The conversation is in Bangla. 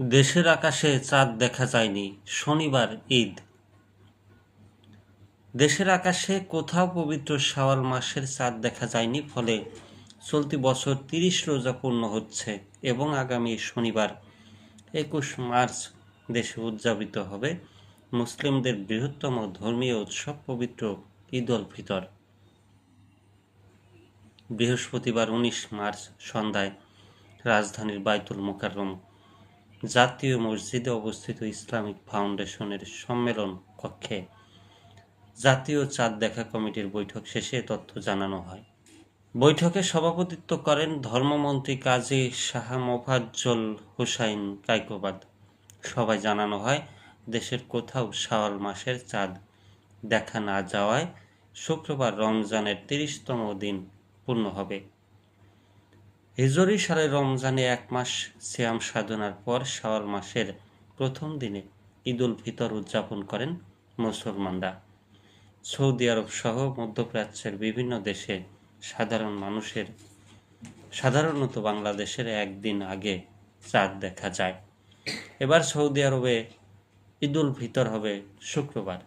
দেশের আকাশে চাঁদ দেখা যায়নি, শনিবার ঈদ। দেশের আকাশে কোথাও পবিত্র শাওয়াল মাসের চাঁদ দেখা যায়নি, ফলে চলতি বছর ৩০ রোজা পূর্ণ হচ্ছে এবং আগামী শনিবার ২১ মার্চ দেশে উদযাপিত হবে মুসলিমদের বৃহত্তম ধর্মীয় উৎসব পবিত্র ঈদ উল ফিতর। বৃহস্পতিবার ১৯ মার্চ সন্ধ্যায় রাজধানীর বায়তুল মোকাররম জাতীয় মসজিদে অবস্থিত ইসলামিক ফাউন্ডেশনের সম্মেলন কক্ষে জাতীয় চাঁদ দেখা কমিটির বৈঠক শেষে এ তথ্য জানানো হয়। বৈঠকে সভাপতিত্ব করেন ধর্মমন্ত্রী কাজী শাহ মোফাজ্জল হোসাইন কায়কোবাদ। সভায় জানানো হয়, দেশের কোথাও শাওয়াল মাসের চাঁদ দেখা না যাওয়ায় শুক্রবার রমজানের ৩০তম দিন পূর্ণ হবে। হিজরি সালের রমজানে ১ মাস সিয়াম সাধনার পর শাওয়াল মাসের প্রথম দিনে ঈদ উল ফিতর উদযাপন করেন মুসলমানরা। সৌদি আরব সহ মধ্যপ্রাচ্যের বিভিন্ন দেশে সাধারণত বাংলাদেশের একদিন আগে চাঁদ দেখা যায়। এবার সৌদি আরবে ঈদ উল ফিতর হবে শুক্রবার।